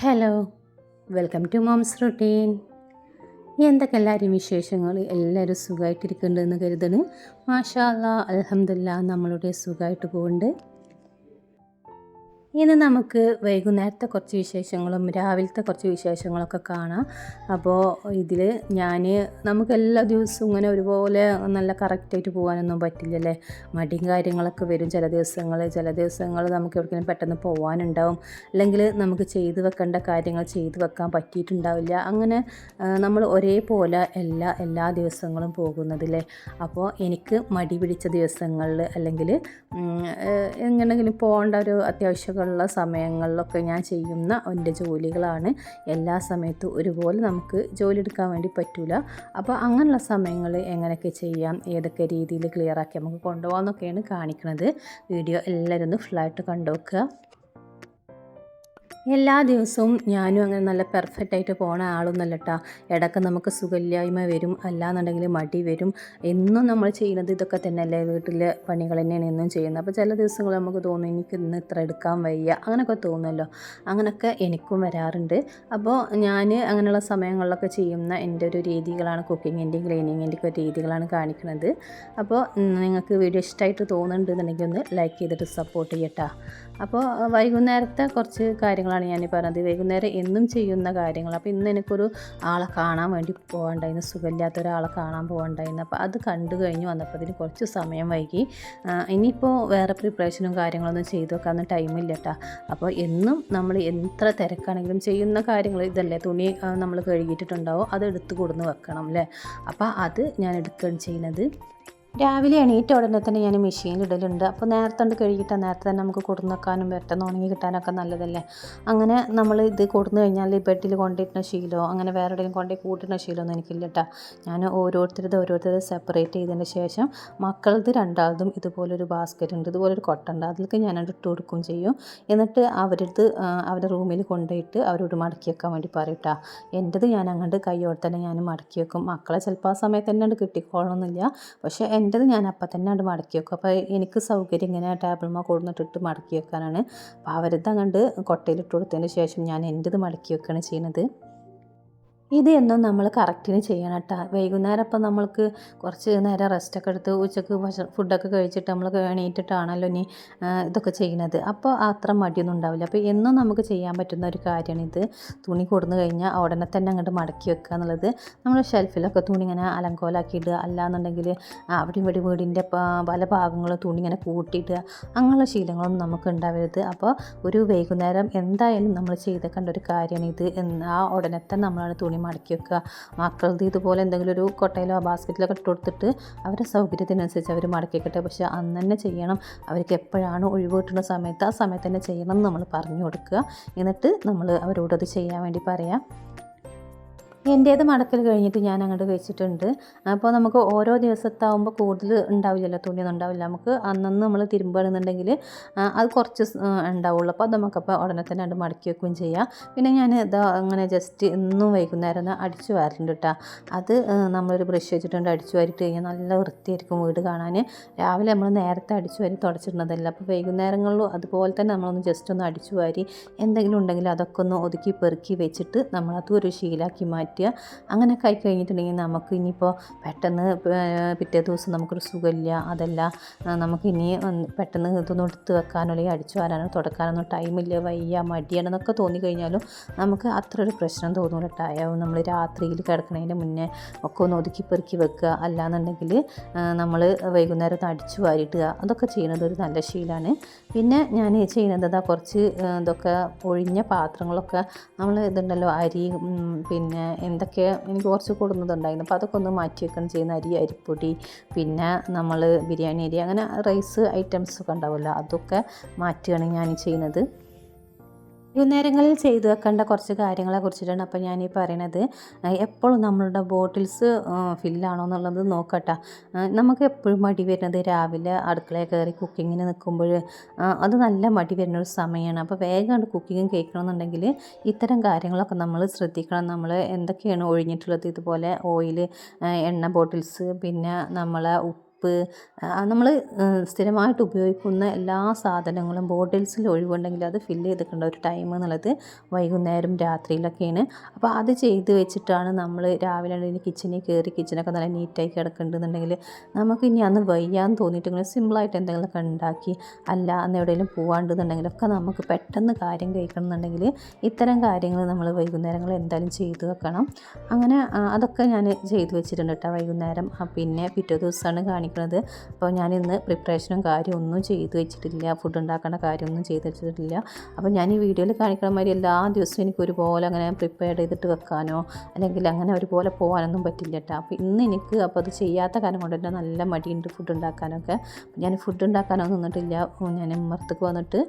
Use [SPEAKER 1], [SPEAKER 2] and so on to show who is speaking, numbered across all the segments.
[SPEAKER 1] Hello, welcome to mom's routine. എന്തൊക്കെ എല്ലാവരും വിശേഷങ്ങൾ? എല്ലാവരും സുഖമായിട്ടിരിക്കുന്നുണ്ടെന്ന് കരുതണ്. മാഷാ അല്ലാ, അൽഹംദുലില്ലാ, നമ്മളുടെ സുഖമായിട്ട് പോകുന്നുണ്ട്. ഇന്ന് നമുക്ക് വൈകുന്നേരത്തെ കുറച്ച് വിശേഷങ്ങളും രാവിലത്തെ കുറച്ച് വിശേഷങ്ങളൊക്കെ കാണാം. അപ്പോൾ ഇതിൽ നമുക്ക് എല്ലാ ദിവസവും ഇങ്ങനെ ഒരുപോലെ നല്ല കറക്റ്റായിട്ട് പോകാനൊന്നും പറ്റില്ലല്ലേ. മടിയും കാര്യങ്ങളൊക്കെ വരും ചില ദിവസങ്ങൾ നമുക്ക് എവിടെയെങ്കിലും പെട്ടെന്ന് പോകാനുണ്ടാവും, അല്ലെങ്കിൽ നമുക്ക് ചെയ്തു വെക്കേണ്ട കാര്യങ്ങൾ ചെയ്തു വെക്കാൻ പറ്റിയിട്ടുണ്ടാവില്ല. അങ്ങനെ നമ്മൾ ഒരേപോലെ എല്ലാ ദിവസങ്ങളും പോകുന്നതില്ലേ. അപ്പോൾ എനിക്ക് മടി പിടിച്ച ദിവസങ്ങളിൽ അല്ലെങ്കിൽ എങ്ങനെയെങ്കിലും പോകേണ്ട ഒരു അത്യാവശ്യമൊക്കെ ഉള്ള സമയങ്ങളിലൊക്കെ ഞാൻ ചെയ്യുന്ന എൻ്റെ ജോലികളാണ്. എല്ലാ സമയത്തും ഒരുപോലെ നമുക്ക് ജോലി എടുക്കാൻ വേണ്ടി പറ്റില്ല. അപ്പോൾ അങ്ങനെയുള്ള സമയങ്ങൾ എങ്ങനെയൊക്കെ ചെയ്യാം, ഏതൊക്കെ രീതിയിൽ ക്ലിയറാക്കി നമുക്ക് കൊണ്ടുപോകാമെന്നൊക്കെയാണ് കാണിക്കുന്നത്. വീഡിയോ എല്ലാവരും ഒന്ന് ഫുള്ളായിട്ട് കണ്ടുവെക്കുക. എല്ലാ ദിവസവും ഞാനും അങ്ങനെ നല്ല പെർഫെക്റ്റായിട്ട് പോണ ആളൊന്നുമല്ല കേട്ടോ. ഇടയ്ക്ക് നമുക്ക് സുഖമില്ലായ്മ വരും, അല്ലാന്നുണ്ടെങ്കിൽ മടി വരും. എന്നും നമ്മൾ ചെയ്യുന്നത് ഇതൊക്കെ തന്നെയല്ലേ, വീട്ടിലെ പണികൾ തന്നെയാണ് എന്നും ചെയ്യുന്നത്. അപ്പോൾ ചില ദിവസങ്ങൾ നമുക്ക് തോന്നും എനിക്ക് ഇന്ന് ഇത്ര എടുക്കാൻ വയ്യ, അങ്ങനെയൊക്കെ തോന്നുമല്ലോ. അങ്ങനെയൊക്കെ എനിക്കും വരാറുണ്ട്. അപ്പോൾ ഞാൻ അങ്ങനെയുള്ള സമയങ്ങളിലൊക്കെ ചെയ്യുന്ന എൻ്റെ ഒരു രീതികളാണ്, കുക്കിങ്ങിൻ്റെയും ക്ലീനിങ്ങിൻ്റെയും ഒക്കെ രീതികളാണ് കാണിക്കുന്നത്. അപ്പോൾ നിങ്ങൾക്ക് വീഡിയോ ഇഷ്ടമായിട്ട് തോന്നുന്നുണ്ടെന്നുണ്ടെങ്കിൽ ഒന്ന് ലൈക്ക് ചെയ്തിട്ട് സപ്പോർട്ട് ചെയ്യട്ടോ. അപ്പോൾ വൈകുന്നേരത്തെ കുറച്ച് കാര്യങ്ങളാണ് ഞാൻ പറഞ്ഞത്. വൈകുന്നേരം എന്നും ചെയ്യുന്ന കാര്യങ്ങൾ. അപ്പോൾ ഇന്ന് എനിക്കൊരു ആളെ കാണാൻ വേണ്ടി പോകണ്ടായിരുന്നു, സുഖമില്ലാത്ത ഒരാളെ കാണാൻ പോകണ്ടായിരുന്നു. അപ്പോൾ അത് കണ്ടു കഴിഞ്ഞ് വന്നപ്പോൾ അതിന് കുറച്ച് സമയം വൈകി. ഇനിയിപ്പോൾ വേറെ പ്രിപ്പറേഷനും കാര്യങ്ങളൊന്നും ചെയ്ത് വെക്കാനൊന്നും ടൈമില്ല കേട്ടോ. അപ്പോൾ എന്നും നമ്മൾ എത്ര തിരക്കാണെങ്കിലും ചെയ്യുന്ന കാര്യങ്ങൾ ഇതല്ലേ, തുണി നമ്മൾ കഴുകിയിട്ടുണ്ടാവും, അത് എടുത്ത് കൊടുന്ന് വെക്കണം അല്ലേ. അപ്പോൾ അത് ഞാൻ എടുക്കുകയാണ് ചെയ്യുന്നത്. രാവിലെ എണീറ്റ ഉടനെ തന്നെ ഞാൻ മെഷീനിലിടലുണ്ട്. അപ്പോൾ നേരത്തെ കഴുകിയിട്ടാൽ നേരത്തെ തന്നെ നമുക്ക് കൊടുന്ന് വെക്കാനും പെട്ടെന്ന് ഉണങ്ങി കിട്ടാനൊക്കെ നല്ലതല്ലേ. അങ്ങനെ നമ്മൾ ഇത് കൊടുന്നു കഴിഞ്ഞാൽ ബെഡിൽ കൊണ്ടിട്ടുന്ന ശീലമോ അങ്ങനെ വേറെ എവിടെയെങ്കിലും കൊണ്ടുപോയി കൂട്ടുന്ന ശീലമൊന്നും എനിക്കില്ല കേട്ടോ. ഞാൻ ഓരോരുത്തരത് സെപ്പറേറ്റ് ചെയ്തതിന് ശേഷം മക്കളത് രണ്ടാളതും ഇതുപോലൊരു ബാസ്ക്കറ്റ് ഉണ്ട്, ഇതുപോലൊരു കൊട്ടുണ്ട്, അതിലേക്ക് ഞാനത് ഇട്ട് കൊടുക്കുകയും ചെയ്യും. എന്നിട്ട് അവരുടെ റൂമിൽ കൊണ്ടുപോയിട്ട് അവരോട് മടക്കി വെക്കാൻ വേണ്ടി പറയും കേട്ടോ. എൻ്റെത് ഞാൻ അങ്ങോട്ട് കൈയോടെ തന്നെ ഞാൻ മടക്കി വെക്കും. മക്കളെ ചിലപ്പോൾ ആ സമയത്ത് തന്നെ അത് കിട്ടിക്കോളണമെന്നില്ല, പക്ഷേ എൻ്റെത് ഞാൻ അപ്പം തന്നെ അത് മടക്കി വെക്കും. അപ്പോൾ എനിക്ക് സൗകര്യം ഇങ്ങനെ ടേബിൾമ കൊടുത്തിട്ടിട്ട് മടക്കി വെക്കാനാണ്. അപ്പോൾ അവരത് അങ്ങോട്ട് കൊട്ടയിലിട്ട് കൊടുത്തതിന് ശേഷം ഞാൻ എൻ്റെത് മടക്കി വെക്കുകയാണ് ചെയ്യുന്നത്. ഇത് എന്നും നമ്മൾ കറക്റ്റിന് ചെയ്യണം കേട്ടോ. വൈകുന്നേരം ഇപ്പം നമ്മൾക്ക് കുറച്ച് നേരം റെസ്റ്റൊക്കെ എടുത്ത് ഉച്ചക്ക് ഫുഡൊക്കെ കഴിച്ചിട്ട് നമ്മൾ എണീറ്റിട്ടാണല്ലോ ഇനി ഇതൊക്കെ ചെയ്യുന്നത്. അപ്പോൾ അത്ര മടിയൊന്നും ഉണ്ടാവില്ല. അപ്പോൾ എന്നും നമുക്ക് ചെയ്യാൻ പറ്റുന്ന ഒരു കാര്യമാണിത്. തുണി കൊടുന്നു കഴിഞ്ഞാൽ ഉടനെ തന്നെ അങ്ങോട്ട് മടക്കി വെക്കുക എന്നുള്ളത്. നമ്മൾ ഷെൽഫിലൊക്കെ തുണി ഇങ്ങനെ അലങ്കോലാക്കി ഇടുക, അല്ലാന്നുണ്ടെങ്കിൽ അവിടെ ഇവിടെ വീടിൻ്റെ പല ഭാഗങ്ങളും തുണി ഇങ്ങനെ കൂട്ടിയിടുക, അങ്ങനെയുള്ള ശീലങ്ങളൊന്നും നമുക്ക് ഉണ്ടാവരുത്. അപ്പോൾ ഒരു വൈകുന്നേരം എന്തായാലും നമ്മൾ ചെയ്തേക്കേണ്ട ഒരു കാര്യമാണ് ഇത്. ആ ഉടനെ തന്നെ നമ്മളാണ് തുണി മടക്കി വെക്കുക. മക്കളത് ഇതുപോലെ എന്തെങ്കിലും ഒരു കൊട്ടയിലോ ബാസ്ക്കറ്റിലൊക്കെ ഇട്ട് കൊടുത്തിട്ട് അവരുടെ സൗകര്യത്തിനനുസരിച്ച് അവർ മടക്കി വെക്കട്ടെ. പക്ഷേ അന്ന് തന്നെ ചെയ്യണം. അവർക്ക് എപ്പോഴാണ് ഒഴിവ് കിട്ടുന്ന സമയത്ത് ആ സമയത്ത് തന്നെ ചെയ്യണം എന്ന് നമ്മൾ പറഞ്ഞു കൊടുക്കുക. എന്നിട്ട് നമ്മൾ അവരോടത് ചെയ്യാൻ വേണ്ടി പറയാം. എൻ്റേത് മടക്കൽ കഴിഞ്ഞിട്ട് ഞാൻ അങ്ങോട്ട് വെച്ചിട്ടുണ്ട്. അപ്പോൾ നമുക്ക് ഓരോ ദിവസത്താവുമ്പോൾ കൂടുതൽ ഉണ്ടാവില്ലല്ലോ, തുണിയൊന്നും ഉണ്ടാവില്ല. നമുക്ക് അന്നന്ന് നമ്മൾ തിരുമ്പുകയാണെന്നുണ്ടെങ്കിൽ അത് കുറച്ച് ഉണ്ടാവുള്ളൂ. അപ്പോൾ അത് നമുക്കപ്പോൾ ഉടനെ തന്നെ അത് മടക്കി വെക്കുകയും ചെയ്യാം. പിന്നെ ഞാൻ ഇതാ അങ്ങനെ ജസ്റ്റ് എന്നും വൈകുന്നേരം ഒന്ന് അടിച്ചു വാരുന്നുണ്ട് കേട്ടോ. അത് നമ്മളൊരു ബ്രഷ് വെച്ചിട്ടുണ്ട് അടിച്ചു വാരിട്ട് കഴിഞ്ഞാൽ നല്ല വൃത്തിയായിരിക്കും വീട് കാണാൻ. രാവിലെ നമ്മൾ നേരത്തെ അടിച്ചു വാരി തുടച്ചിടുന്നതല്ല. അപ്പോൾ വൈകുന്നേരങ്ങളിലും അതുപോലെ തന്നെ നമ്മളൊന്ന് ജസ്റ്റ് ഒന്ന് അടിച്ചു വാരി എന്തെങ്കിലും ഉണ്ടെങ്കിൽ അതൊക്കെ ഒന്ന് ഒതുക്കി പെറുക്കി വെച്ചിട്ട് നമ്മളത് ഒരു ശീലമാക്കി മാറ്റുക. അങ്ങനെയൊക്കെ ആയി കഴിഞ്ഞിട്ടുണ്ടെങ്കിൽ നമുക്ക് ഇനിയിപ്പോൾ പെട്ടെന്ന് പിറ്റേ ദിവസം നമുക്കൊരു സുഖമില്ല, അതല്ല നമുക്ക് ഇനി പെട്ടെന്ന് ഇതൊന്നും എടുത്ത് വെക്കാനോ അല്ലെങ്കിൽ അടിച്ചു വാരാനോ തുടക്കാനൊന്നും ടൈമില്ല, വയ്യ, മടിയാണെന്നൊക്കെ തോന്നിക്കഴിഞ്ഞാലും നമുക്ക് അത്ര ഒരു പ്രശ്നം തോന്നില്ല കേട്ടോ. നമ്മൾ രാത്രിയിൽ കിടക്കുന്നതിൻ്റെ മുന്നേ ഒക്കെ ഒന്ന് ഒതുക്കി പെറുക്കി വെക്കുക, അല്ലാന്നുണ്ടെങ്കിൽ നമ്മൾ വൈകുന്നേരം ഒന്ന് അടിച്ചു വാരിയിടുക, അതൊക്കെ ചെയ്യുന്നത് ഒരു നല്ല ശീലമാണ്. പിന്നെ ഞാൻ ചെയ്യുന്നത് കുറച്ച് ഇതൊക്കെ ഒഴിഞ്ഞ പാത്രങ്ങളൊക്കെ നമ്മൾ ഇതുണ്ടല്ലോ, അരി പിന്നെ എന്തൊക്കെ എനിക്ക് കുറച്ച് കൊടുക്കുന്നതുണ്ടായിരുന്നു. അപ്പോൾ അതൊക്കെ ഒന്ന് മാറ്റി വെക്കണം ചെയ്യുന്ന. അരിപ്പൊടി, പിന്നെ നമ്മൾ ബിരിയാണി അരി, അങ്ങനെ റൈസ് ഐറ്റംസൊക്കെ ഉണ്ടാവുമല്ലോ, അതൊക്കെ മാറ്റുകയാണ് ഞാൻ ചെയ്യുന്നത്. വൈകുന്നേരങ്ങളിൽ ചെയ്തു വെക്കേണ്ട കുറച്ച് കാര്യങ്ങളെ കുറിച്ചിട്ടാണ് അപ്പോൾ ഞാൻ ഈ പറയണത്. എപ്പോഴും നമ്മളുടെ ബോട്ടിൽസ് ഫില്ലാണോ എന്നുള്ളത് നോക്കട്ടെ. നമുക്ക് എപ്പോഴും മടി വരുന്നത് രാവിലെ അടുക്കളയിൽ കയറി കുക്കിങ്ങിന് നിൽക്കുമ്പോൾ അത് നല്ല മടി വരുന്നൊരു സമയമാണ്. അപ്പോൾ വേഗം കുക്കിങ്ങും കേൾക്കണമെന്നുണ്ടെങ്കിൽ ഇത്തരം കാര്യങ്ങളൊക്കെ നമ്മൾ ശ്രദ്ധിക്കണം. നമ്മൾ എന്തൊക്കെയാണ് ഒഴിഞ്ഞിട്ടുള്ളത്, ഇതുപോലെ ഓയിൽ, എണ്ണ ബോട്ടിൽസ്, പിന്നെ നമ്മളെ ഉപ്പ്, നമ്മൾ സ്ഥിരമായിട്ട് ഉപയോഗിക്കുന്ന എല്ലാ സാധനങ്ങളും ബോട്ടിൽസിൽ ഒഴിവുണ്ടെങ്കിൽ അത് ഫില്ല് ചെയ്തിട്ടുണ്ട് ഒരു ടൈം എന്നുള്ളത് വൈകുന്നേരം രാത്രിയിലൊക്കെയാണ്. അപ്പോൾ അത് ചെയ്ത് വെച്ചിട്ടാണ് നമ്മൾ രാവിലെ കിച്ചണിൽ കയറി കിച്ചണൊക്കെ നല്ല നീറ്റായി കിടക്കുന്നുണ്ടെങ്കിൽ നമുക്ക് ഇനി അന്ന് വയ്യാന്ന് തോന്നിയിട്ടിങ്ങനെ സിമ്പിളായിട്ട് എന്തെങ്കിലുമൊക്കെ ഉണ്ടാക്കി, അല്ല അന്ന് എവിടെയെങ്കിലും പോകാണ്ടെന്നുണ്ടെങ്കിലൊക്കെ നമുക്ക് പെട്ടെന്ന് കാര്യം കഴിക്കണം എന്നുണ്ടെങ്കിൽ ഇത്തരം കാര്യങ്ങൾ നമ്മൾ വൈകുന്നേരങ്ങളിൽ എന്തായാലും ചെയ്തു വെക്കണം. അങ്ങനെ അതൊക്കെ ഞാൻ ചെയ്തു വെച്ചിട്ടുണ്ട് കേട്ടോ വൈകുന്നേരം. പിന്നെ പിറ്റേ ദിവസമാണ് കാണിക്കുന്നത്. അപ്പോൾ ഞാനിന്ന് പ്രിപ്പറേഷനും കാര്യമൊന്നും ചെയ്തു വെച്ചിട്ടില്ല, ഫുഡ് ഉണ്ടാക്കുന്ന കാര്യമൊന്നും ചെയ്തു വെച്ചിട്ടില്ല. അപ്പോൾ ഞാൻ ഈ വീഡിയോയിൽ കാണിക്കുന്ന മാതിരി എല്ലാ ദിവസവും എനിക്ക് ഒരുപോലെ അങ്ങനെ പ്രിപ്പയർ ചെയ്തിട്ട് വെക്കാനോ അല്ലെങ്കിൽ അങ്ങനെ ഒരുപോലെ പോകാനൊന്നും പറ്റില്ല കേട്ടോ. അപ്പോൾ ഇന്ന് എനിക്ക് അപ്പോൾ അത് ചെയ്യാത്ത കാരണം കൊണ്ട് തന്നെ നല്ല മടിയുണ്ട് ഫുഡ് ഉണ്ടാക്കാനൊക്കെ. ഞാൻ ഫുഡ് ഉണ്ടാക്കാനൊന്നും നിന്നിട്ടില്ല. ഞാൻ ഉമ്മറത്തേക്ക് വന്നിട്ട്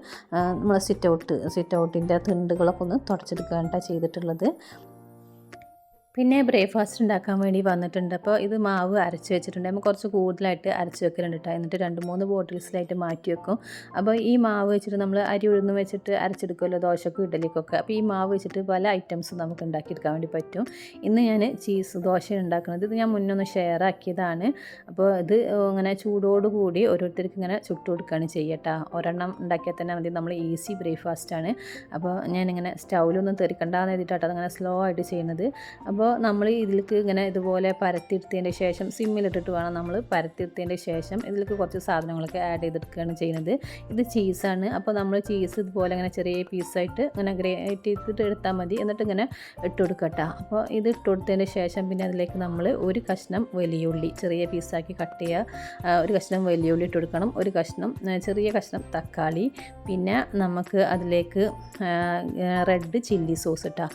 [SPEAKER 1] നമ്മളെ സിറ്റ് ഔട്ടിൻ്റെ തിണ്ടുകളൊക്കെ ഒന്ന് തുടച്ചെടുക്കുകയാണ് ചെയ്തിട്ടുള്ളത്. പിന്നെ ബ്രേക്ക്ഫാസ്റ്റ് ഉണ്ടാക്കാൻ വേണ്ടി വന്നിട്ടുണ്ട്. അപ്പോൾ ഇത് മാവ് അരച്ച് വെച്ചിട്ടുണ്ട്. നമ്മൾ കുറച്ച് കൂടുതലായിട്ട് അരച്ച് വെക്കലുണ്ട് കേട്ടോ. എന്നിട്ട് 2-3 ബോട്ടിൽസിലായിട്ട് മാറ്റി വെക്കും. അപ്പോൾ ഈ മാവ് വെച്ചിട്ട് നമ്മൾ അരി ഉഴുന്ന് വെച്ചിട്ട് അരച്ചെടുക്കുമല്ലോ ദോശക്കും ഇഡലിക്കൊക്കെ. അപ്പോൾ ഈ മാവ് വെച്ചിട്ട് പല ഐറ്റംസും നമുക്ക് ഉണ്ടാക്കിയെടുക്കാൻ വേണ്ടി പറ്റും. ഇന്ന് ഞാൻ ചീസ് ദോശ ഉണ്ടാക്കുന്നത്. ഇത് ഞാൻ മുന്നൊന്ന് ഷെയർ ആക്കിയതാണ്. അപ്പോൾ ഇത് ഇങ്ങനെ ചൂടോടുകൂടി ഓരോരുത്തർക്ക് ഇങ്ങനെ ചുട്ടു കൊടുക്കുകയാണ് ചെയ്യട്ടോ. ഒരെണ്ണം ഉണ്ടാക്കിയാൽ തന്നെ മതി. നമ്മൾ ഈസി ബ്രേക്ക്ഫാസ്റ്റാണ്. അപ്പോൾ ഞാനിങ്ങനെ സ്റ്റൗവിലൊന്നും തെറിക്കണ്ടെന്ന് എഴുതിയിട്ടാണ് അതങ്ങനെ സ്ലോ ആയിട്ട് ചെയ്യുന്നത്. അപ്പോൾ നമ്മൾ ഇതിലേക്ക് ഇങ്ങനെ ഇതുപോലെ പരത്തിയെടുത്തതിൻ്റെ ശേഷം സിമ്മിലിട്ടിട്ട് വേണം നമ്മൾ പരത്തിയെടുത്തതിൻ്റെ ശേഷം ഇതിലേക്ക് കുറച്ച് സാധനങ്ങളൊക്കെ ആഡ് ചെയ്തെടുക്കുകയാണ് ചെയ്യുന്നത്. ഇത് ചീസാണ്. അപ്പോൾ നമ്മൾ ചീസ് ഇതുപോലെ ഇങ്ങനെ ചെറിയ പീസായിട്ട് ഇങ്ങനെ ഗ്രേറ്റ് ചെയ്തിട്ട് എടുത്താൽ മതി. എന്നിട്ട് ഇങ്ങനെ ഇട്ട് കൊടുക്കട്ടോ. അപ്പോൾ ഇത് ഇട്ട് കൊടുത്തതിൻ്റെ ശേഷം പിന്നെ അതിലേക്ക് നമ്മൾ ഒരു കഷ്ണം വലിയുള്ളി ചെറിയ പീസാക്കി കട്ട് ചെയ്യുക. ഒരു കഷ്ണം വലിയുള്ളി ഇട്ട് കൊടുക്കണം. ഒരു കഷ്ണം ചെറിയ കഷ്ണം തക്കാളി. പിന്നെ നമുക്ക് അതിലേക്ക് റെഡ് ചില്ലി സോസ് ഇട്ടാൽ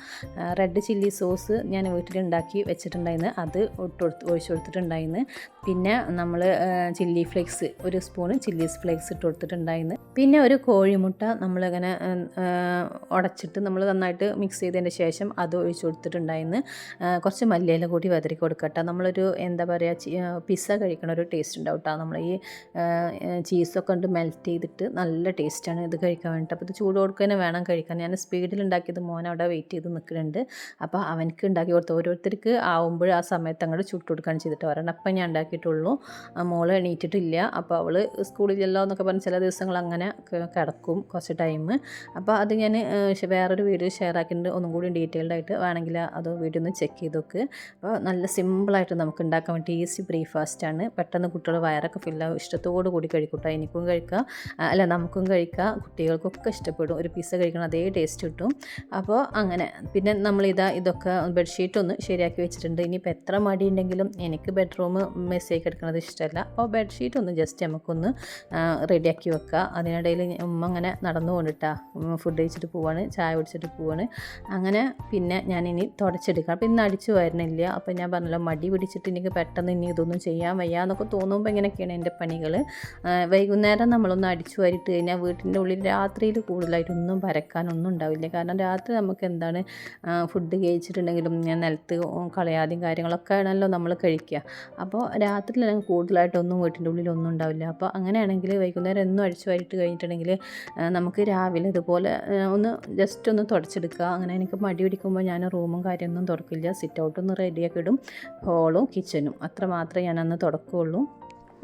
[SPEAKER 1] റെഡ് ചില്ലി സോസ് ഞാൻ വീട്ടിലുണ്ടാക്കി വെച്ചിട്ടുണ്ടായിരുന്നു. അത് ഒഴിച്ചു കൊടുത്തിട്ടുണ്ടായിരുന്നു. പിന്നെ നമ്മൾ ചില്ലി ഫ്ലേക്സ് ഒരു സ്പൂണ് ചില്ലി ഫ്ലേക്സ് ഇട്ട് കൊടുത്തിട്ടുണ്ടായിരുന്നു. പിന്നെ ഒരു കോഴിമുട്ട നമ്മളിങ്ങനെ ഉടച്ചിട്ട് നമ്മൾ നന്നായിട്ട് മിക്സ് ചെയ്തതിൻ്റെ ശേഷം അത് ഒഴിച്ചു കൊടുത്തിട്ടുണ്ടായിരുന്നു. കുറച്ച് മല്ലിയില കൂടി വെതറി കൊടുക്കട്ടെ. നമ്മളൊരു എന്താ പറയുക പിസ്സ കഴിക്കണ ഒരു ടേസ്റ്റ് ഉണ്ടാവും കേട്ടോ. നമ്മൾ ഈ ചീസൊക്കെ കൊണ്ട് മെൽറ്റ് ചെയ്തിട്ട് നല്ല ടേസ്റ്റാണ് ഇത് കഴിക്കാൻ വേണ്ടിയിട്ട്. അപ്പോൾ ഇത് ചൂട് കൊടുക്കുക വേണം കഴിക്കാൻ. ഞാൻ സ്പീഡിൽ ഉണ്ടാക്കിയത് മോൻ അവിടെ വെയിറ്റ് ചെയ്ത് നിൽക്കുന്നുണ്ട്. അപ്പോൾ അവനക്ക് ഉണ്ടാക്കി കൊടുത്ത് ഓരോരുത്തർക്ക് ആവുമ്പോൾ ആ സമയത്ത് അങ്ങോട്ട് ചുട്ട് കൊടുക്കുകയാണ് ചെയ്തിട്ട് ഒരെണ്ണപ്പം ഞാൻ ഉണ്ടാക്കിയിട്ടുള്ളൂ. മോള് എണീറ്റിട്ടില്ല. അപ്പോൾ അവൾ സ്കൂളിലല്ലോ എന്നൊക്കെ പറഞ്ഞ് ചില ദിവസങ്ങൾ അങ്ങനെ കിടക്കും കുറച്ച് ടൈം. അപ്പോൾ അത് ഞാൻ വേറൊരു വീഡിയോ ഷെയർ ആക്കിയിട്ടുണ്ട്. ഒന്നും കൂടി ഡീറ്റെയിൽഡ് ആയിട്ട് വേണമെങ്കിൽ അത് വീഡിയോ ഒന്ന് ചെക്ക് ചെയ്ത് നോക്ക്. അപ്പോൾ നല്ല സിമ്പിളായിട്ട് നമുക്ക് ഉണ്ടാക്കാൻ വേണ്ടി ഈസി ബ്രേക്ക്ഫാസ്റ്റാണ്. പെട്ടെന്ന് കുട്ടികൾ വയറൊക്കെ ഫില്ലാവും. ഇഷ്ടത്തോടു കൂടി കഴിക്കൂട്ടോ. എനിക്കും കഴിക്കാം, അല്ല നമുക്കും കഴിക്കാം, കുട്ടികൾക്കൊക്കെ ഇഷ്ടപ്പെടും. ഒരു പിസ്സ കഴിക്കണം അതേ ടേസ്റ്റ് കിട്ടും. അപ്പോൾ അങ്ങനെ പിന്നെ ഇതൊക്കെ ബെഡ്ഷീറ്റ് ഒന്ന് ശരിയാക്കി വെച്ചിട്ടുണ്ട്. ഇനിയിപ്പോൾ എത്ര മടിയുണ്ടെങ്കിലും എനിക്ക് ബെഡ്റൂം മെസ്സേജ് എടുക്കുന്നത് ഇഷ്ടമല്ല. അപ്പോൾ ബെഡ്ഷീറ്റ് ഒന്ന് ജസ്റ്റ് നമുക്കൊന്ന് റെഡിയാക്കി വെക്കുക. അതിനിടയിൽ ഉമ്മ അങ്ങനെ നടന്നു കൊണ്ടിട്ടാ ഫുഡ് കഴിച്ചിട്ട് പോവാണ്, ചായ കുടിച്ചിട്ട് പോവാണ്. അങ്ങനെ പിന്നെ ഞാനിനി തുടച്ചെടുക്കാം. അപ്പോൾ ഇന്ന് അടിച്ചു വരുന്നില്ല. അപ്പോൾ ഞാൻ പറഞ്ഞല്ലോ മടി പിടിച്ചിട്ട് എനിക്ക് പെട്ടെന്ന് ഇനി ഇതൊന്നും ചെയ്യാൻ വയ്യാന്നൊക്കെ തോന്നുമ്പോൾ ഇങ്ങനെയൊക്കെയാണ് എൻ്റെ പണികൾ. വൈകുന്നേരം നമ്മളൊന്ന് അടിച്ചു വാരിട്ട് കഴിഞ്ഞാൽ വീട്ടിൻ്റെ ഉള്ളിൽ രാത്രിയിൽ കൂടുതലായിട്ടൊന്നും പരക്കാനൊന്നും ഉണ്ടാവില്ല. കാരണം രാത്രി നമുക്ക് എന്താണ് ഫുഡ് കഴിച്ചിട്ടുണ്ടെങ്കിലും ഞാൻ നിലത്ത് കളയാതെയും കാര്യങ്ങളൊക്കെ ആണല്ലോ നമ്മൾ കഴിക്കുക. അപ്പോൾ രാത്രിയിൽ കൂടുതലായിട്ടൊന്നും വീട്ടിൻ്റെ ഉള്ളിലൊന്നും ഉണ്ടാവില്ല. അപ്പോൾ അങ്ങനെയാണെങ്കിൽ വൈകുന്നേരം എന്നും അടിച്ചു വാരിട്ട് കഴിഞ്ഞിട്ടുണ്ടെങ്കിൽ നമുക്ക് രാവിലെ ഇതുപോലെ ഒന്ന് ജസ്റ്റ് ഒന്ന് തുടച്ചെടുക്കുക. അങ്ങനെ എനിക്ക് മടി പിടിക്കുമ്പോൾ ഞാൻ റൂമും കാര്യമൊന്നും തുറക്കില്ല. സിറ്റ് ഔട്ടൊന്ന് റെഡിയാക്കി ഇടും. ഹോളും കിച്ചനും അത്ര മാത്രമേ ഞാനന്ന് തുടക്കുകയുള്ളൂ.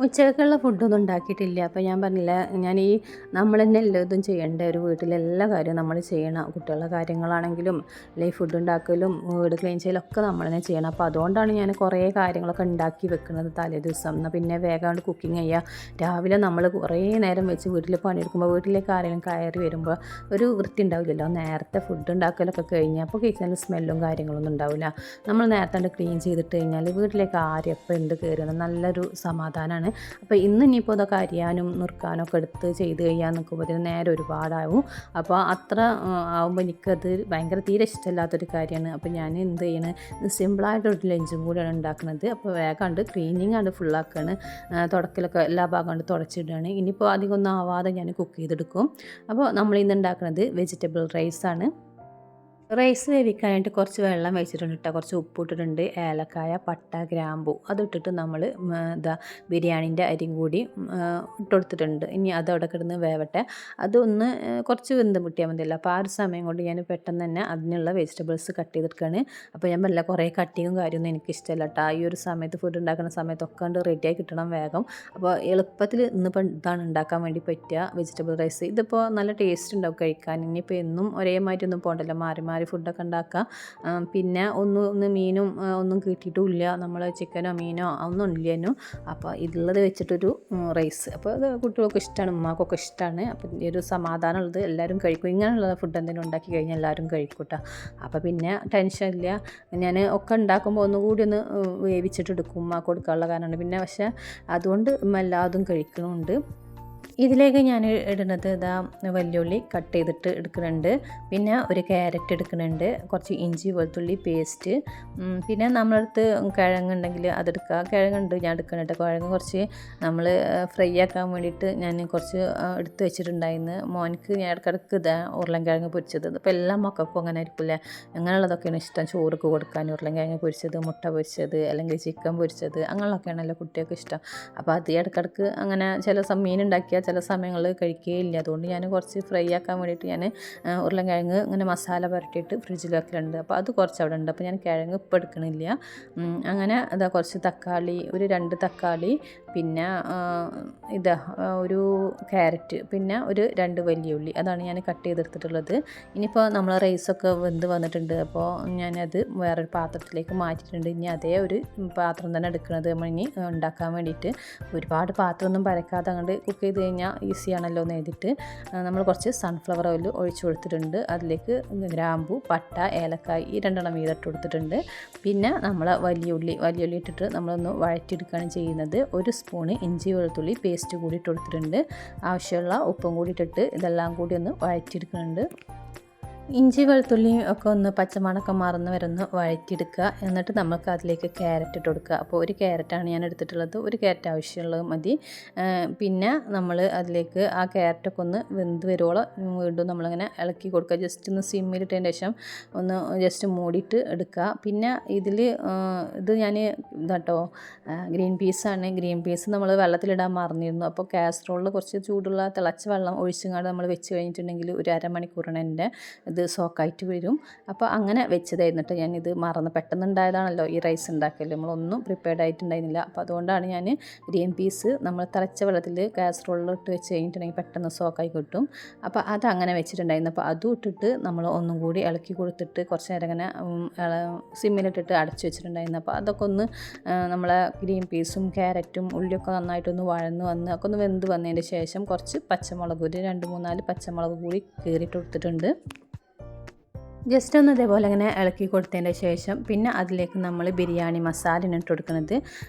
[SPEAKER 1] ഉച്ചയ്ക്കുള്ള ഫുഡൊന്നും ഉണ്ടാക്കിയിട്ടില്ല. അപ്പോൾ ഞാൻ പറഞ്ഞില്ല, ഞാൻ നമ്മൾ തന്നെ എല്ലാതും ചെയ്യേണ്ട ഒരു വീട്ടിലെല്ലാ കാര്യവും നമ്മൾ ചെയ്യണം. കുട്ടികളുടെ കാര്യങ്ങളാണെങ്കിലും അല്ലെങ്കിൽ ഫുഡ് ഉണ്ടാക്കലും വീട് ക്ലീൻ ചെയ്യലൊക്കെ നമ്മൾ തന്നെ ചെയ്യണം. അപ്പോൾ അതുകൊണ്ടാണ് ഞാൻ കുറേ കാര്യങ്ങളൊക്കെ ഉണ്ടാക്കി വെക്കുന്നത് തലേ ദിവസം. എന്നാൽ പിന്നെ വേഗം കുക്കിംഗ് ചെയ്യുക. രാവിലെ നമ്മൾ കുറേ നേരം വെച്ച് വീട്ടിൽ പണിയെടുക്കുമ്പോൾ വീട്ടിലേക്ക് ആരെങ്കിലും കയറി വരുമ്പോൾ ഒരു വൃത്തി ഉണ്ടാവില്ലല്ലോ. നേരത്തെ ഫുഡ് ഉണ്ടാക്കലൊക്കെ കഴിഞ്ഞാൽ അപ്പോൾ കിച്ചണിൽ സ്മെല്ലും കാര്യങ്ങളൊന്നും ഉണ്ടാവില്ല. നമ്മൾ നേരത്തെ ക്ലീൻ ചെയ്തിട്ട് കഴിഞ്ഞാൽ വീട്ടിലേക്ക് ആരും എപ്പോൾ എന്ത് കയറുന്നത് നല്ലൊരു സമാധാനമാണ്. അപ്പോൾ ഇനിയിപ്പോൾ ഇതൊക്കെ അരിയാനും നുറുക്കാനും ഒക്കെ എടുത്ത് ചെയ്ത് കഴിയാൻ നിൽക്കുമ്പോൾ നേരെ ഒരുപാടാവും. അപ്പോൾ അത്ര ആകുമ്പോൾ എനിക്കത് ഭയങ്കര തീരെ ഇഷ്ടമില്ലാത്തൊരു കാര്യമാണ്. അപ്പോൾ ഞാൻ എന്ത് ചെയ്യണം, സിമ്പിളായിട്ടൊരു ലഞ്ചും കൂടിയാണ് ഉണ്ടാക്കുന്നത്. അപ്പോൾ വേഗം ക്ലീനിങ് ആണ് ഫുള്ളാക്കുകയാണ്. തുടക്കലൊക്കെ എല്ലാ ഭാഗം കൊണ്ട് തുടച്ചിടുകയാണ്. ഇനിയിപ്പോൾ അധികം ഒന്നും ആവാതെ ഞാൻ കുക്ക് ചെയ്തെടുക്കും. അപ്പോൾ നമ്മൾ ഇന്ന് ഉണ്ടാക്കുന്നത് വെജിറ്റബിൾ റൈസാണ്. റൈസ് വേവിക്കാനായിട്ട് കുറച്ച് വെള്ളം വെച്ചിട്ടുണ്ട് കേട്ടോ. കുറച്ച് ഉപ്പ് ഇട്ടിട്ടുണ്ട്, ഏലക്കായ, പട്ട, ഗ്രാമ്പു അതിട്ടിട്ട് നമ്മൾ ബിരിയാണീൻ്റെ അരിയും കൂടി ഇട്ടുകൊടുത്തിട്ടുണ്ട്. ഇനി അതവിടെ കിടന്ന് വേവട്ടെ. അതൊന്ന് കുറച്ച് വെന്ത് മുട്ടിയാൽ മതിയല്ലോ. അപ്പോൾ ആ ഒരു സമയം കൊണ്ട് ഞാൻ പെട്ടെന്ന് തന്നെ അതിനുള്ള വെജിറ്റബിൾസ് കട്ട് ചെയ്തെടുക്കുകയാണ്. അപ്പോൾ ഞാൻ പറഞ്ഞില്ല, കുറേ കട്ടിങ്ങും കാര്യമൊന്നും എനിക്കിഷ്ടമല്ല കേട്ടോ. ഈ ഒരു സമയത്ത് ഫുഡ് ഉണ്ടാക്കുന്ന സമയത്തൊക്കെ കൊണ്ട് റെഡിയായി കിട്ടണം വേഗം. അപ്പോൾ എളുപ്പത്തിൽ ഇന്നിപ്പോൾ ഇതാണ് ഉണ്ടാക്കാൻ വേണ്ടി പറ്റുക വെജിറ്റബിൾ റൈസ്. ഇതിപ്പോൾ നല്ല ടേസ്റ്റ് ഉണ്ടാവും കഴിക്കാൻ. ഇനിയിപ്പോൾ എന്നും ഒരേ മാറ്റൊന്നും പോകണ്ടല്ലോ, മാറി മാറി ഫുഡൊക്കെ ഉണ്ടാക്കുക. പിന്നെ ഒന്ന് മീനും ഒന്നും കിട്ടിയിട്ടുമില്ല, നമ്മൾ ചിക്കനോ മീനോ ഒന്നും ഇല്ലേനു. അപ്പോൾ ഇതുള്ളത് വെച്ചിട്ടൊരു റൈസ്. അപ്പോൾ അത് കുട്ടികൾക്ക് ഇഷ്ടമാണ്, ഉമ്മാക്കൊക്കെ ഇഷ്ടമാണ്. അപ്പോൾ ഈ ഒരു സമാധാനമുള്ളത് എല്ലാവരും കഴിക്കും. ഇങ്ങനെയുള്ള ഫുഡ് എന്തെങ്കിലും ഉണ്ടാക്കി കഴിഞ്ഞാൽ എല്ലാവരും കഴിക്കും കേട്ടോ. അപ്പോൾ പിന്നെ ടെൻഷൻ ഇല്ല. ഞാൻ ഒക്കെ ഉണ്ടാക്കുമ്പോൾ ഒന്നുകൂടി ഒന്ന് വേവിച്ചിട്ടെടുക്കും ഉമ്മാക്ക് കൊടുക്കാനുള്ള കാരണമാണ്. പിന്നെ പക്ഷേ അതുകൊണ്ട് എല്ലാതും കഴിക്കുന്നുണ്ട്. ഇതിലേക്ക് ഞാൻ ഇടുന്നത് വലിയുള്ളി കട്ട് ചെയ്തിട്ട് എടുക്കുന്നുണ്ട്, പിന്നെ ഒരു ക്യാരറ്റ് എടുക്കുന്നുണ്ട്, കുറച്ച് ഇഞ്ചി വെളുത്തുള്ളി പേസ്റ്റ്, പിന്നെ നമ്മളടുത്ത് കിഴങ്ങുണ്ടെങ്കിൽ അതെടുക്കുക. കിഴങ്ങുണ്ട് ഞാൻ എടുക്കുന്നുണ്ട്. കിഴങ്ങ് കുറച്ച് നമ്മൾ ഫ്രൈ ആക്കാൻ വേണ്ടിയിട്ട് ഞാൻ കുറച്ച് എടുത്ത് വെച്ചിട്ടുണ്ടായിരുന്നു. മോനിക്ക് ഞാൻ ഇടയ്ക്കിടയ്ക്ക് ഉരുളൻകിഴങ്ങ് പൊരിച്ചത്. ഇപ്പോൾ എല്ലാ മക്കൾക്കും അങ്ങനെ ആയിരിക്കില്ലേ, അങ്ങനെയുള്ളതൊക്കെയാണ് ഇഷ്ടം. ചോറുക്ക് കൊടുക്കാൻ ഉരുളൻകിഴങ്ങ് പൊരിച്ചത്, മുട്ട പൊരിച്ചത്, അല്ലെങ്കിൽ ചിക്കൻ പൊരിച്ചത്, അങ്ങനെയുള്ളതൊക്കെയാണല്ലോ കുട്ടികൾക്ക് ഇഷ്ടം. അപ്പോൾ അത് ഇടയ്ക്കിടയ്ക്ക് അങ്ങനെ ചില മീൻ ഉണ്ടാക്കിയാൽ ചില സമയങ്ങളിൽ കഴിക്കുകയില്ല. അതുകൊണ്ട് ഞാൻ കുറച്ച് ഫ്രൈ ആക്കാൻ വേണ്ടിയിട്ട് ഞാൻ ഉരുളൻകിഴങ്ങ് ഇങ്ങനെ മസാല പുരട്ടിയിട്ട് ഫ്രിഡ്ജിൽ വെക്കലുണ്ട്. അപ്പോൾ അത് കുറച്ച് അവിടെ ഉണ്ട്. അപ്പോൾ ഞാൻ കിഴങ്ങ് ഇപ്പോൾ എടുക്കണില്ല. അങ്ങനെ കുറച്ച് തക്കാളി, ഒരു 2 തക്കാളി, പിന്നെ ഒരു ക്യാരറ്റ്, പിന്നെ ഒരു 2 വലിയുള്ളി, അതാണ് ഞാൻ കട്ട് ചെയ്തെടുത്തിട്ടുള്ളത്. ഇനിയിപ്പോൾ നമ്മൾ റൈസൊക്കെ വെന്ത് വന്നിട്ടുണ്ട്. അപ്പോൾ ഞാനത് വേറൊരു പാത്രത്തിലേക്ക് മാറ്റിയിട്ടുണ്ട്. ഇനി അതേ ഒരു പാത്രം തന്നെ എടുക്കുന്നത് നമ്മൾ ഇനി ഉണ്ടാക്കാൻ വേണ്ടിയിട്ട്. ഒരുപാട് പാത്രമൊന്നും പരക്കാതെ അങ്ങോട്ട് കുക്ക് ചെയ്ത് കഴിഞ്ഞാൽ ഈസിയാണല്ലോ എന്ന് എഴുതിയിട്ട് നമ്മൾ കുറച്ച് സൺഫ്ലവർ ഓയിൽ ഒഴിച്ചു കൊടുത്തിട്ടുണ്ട്. അതിലേക്ക് ഗ്രാമ്പു, പട്ട, ഏലക്കായ് ഈ 2 വീതം ഇട്ട് കൊടുത്തിട്ടുണ്ട്. പിന്നെ നമ്മൾ വലിയുള്ളി ഇട്ടിട്ട് നമ്മളൊന്ന് വഴറ്റിയെടുക്കുകയാണ് ചെയ്യുന്നത്. 1 സ്പൂണ് ഇഞ്ചി വെളുത്തുള്ളി പേസ്റ്റ് കൂടി ഇട്ട് കൊടുത്തിട്ടുണ്ട്. ആവശ്യമുള്ള ഉപ്പും കൂടി ഇട്ടിട്ട് ഇതെല്ലാം കൂടി ഒന്ന് വഴറ്റിയെടുക്കുന്നുണ്ട്. ഇഞ്ചി വെളുത്തുള്ളിയും ഒക്കെ ഒന്ന് പച്ചമണക്ക മാറുന്ന വരെ ഒന്ന് വഴറ്റിയെടുക്കുക. എന്നിട്ട് നമുക്ക് അതിലേക്ക് ക്യാരറ്റ് ഇട്ട് കൊടുക്കുക. അപ്പോൾ ഒരു ക്യാരറ്റാണ് ഞാൻ എടുത്തിട്ടുള്ളത്, ഒരു ക്യാരറ്റ് ആവശ്യമുള്ളത് മതി. പിന്നെ നമ്മൾ അതിലേക്ക് ആ ക്യാരറ്റൊക്കെ ഒന്ന് വെന്ത് വരുവോളം വീണ്ടും നമ്മളിങ്ങനെ ഇളക്കി കൊടുക്കുക. ജസ്റ്റ് ഒന്ന് സിമ്മിലിട്ടതിന് ശേഷം ഒന്ന് ജസ്റ്റ് മൂടിയിട്ട് എടുക്കുക. പിന്നെ ഇത് ഞാൻ ഇതാട്ടോ ഗ്രീൻ പീസാണ്. ഗ്രീൻ പീസ് നമ്മൾ വെള്ളത്തിലിടാൻ മറന്നിരുന്നു. അപ്പോൾ കാസറോളിൽ കുറച്ച് ചൂടുള്ള തിളച്ച വെള്ളം ഒഴിച്ചങ്ങാണ്ട് നമ്മൾ വെച്ച് കഴിഞ്ഞിട്ടുണ്ടെങ്കിൽ ഒരു അരമണിക്കൂറാണ് എൻ്റെ ഇത് സോക്കായിട്ട് വരും. അപ്പോൾ അങ്ങനെ വെച്ചതായിരുന്നിട്ട് ഞാനിത് മറന്ന് പെട്ടെന്നുണ്ടായതാണല്ലോ ഈ റൈസ് ഉണ്ടാക്കൽ, നമ്മളൊന്നും പ്രിപ്പയർഡ് ആയിട്ടുണ്ടായിരുന്നില്ല. അപ്പോൾ അതുകൊണ്ടാണ് ഞാൻ ഗ്രീൻ പീസ് നമ്മൾ തിളച്ച വെള്ളത്തിൽ കാസറോളിലിട്ട് വെച്ച് കഴിഞ്ഞിട്ടുണ്ടെങ്കിൽ പെട്ടെന്ന് സോക്കായി കിട്ടും. അപ്പോൾ അതങ്ങനെ വെച്ചിട്ടുണ്ടായിരുന്നു. അപ്പോൾ അതും ഇട്ടിട്ട് നമ്മൾ ഒന്നും കൂടി ഇളക്കി കൊടുത്തിട്ട് കുറച്ച് നേരം ഇങ്ങനെ സിമ്മിലിട്ടിട്ട് അടച്ചു വെച്ചിട്ടുണ്ടായിരുന്നു. അപ്പോൾ അതൊക്കെ ഒന്ന് നമ്മളെ ഗ്രീൻ പീസും ക്യാരറ്റും ഉള്ളിയൊക്കെ നന്നായിട്ടൊന്ന് വഴന്ന് വന്ന് ഒക്കെ ഒന്ന് വെന്ത് വന്നതിന് ശേഷം കുറച്ച് പച്ചമുളക്, ഒരു 2-3-4 പച്ചമുളക് കൂടി കീറിയിട്ട് കൊടുത്തിട്ടുണ്ട്. ജസ്റ്റ് ഒന്ന് ഇതേപോലെ ഇങ്ങനെ ഇളക്കി കൊടുത്തതിൻ്റെ ശേഷം പിന്നെ അതിലേക്ക് നമ്മൾ ബിരിയാണി മസാല ഇട്ട് കൊടുക്കുന്നത്.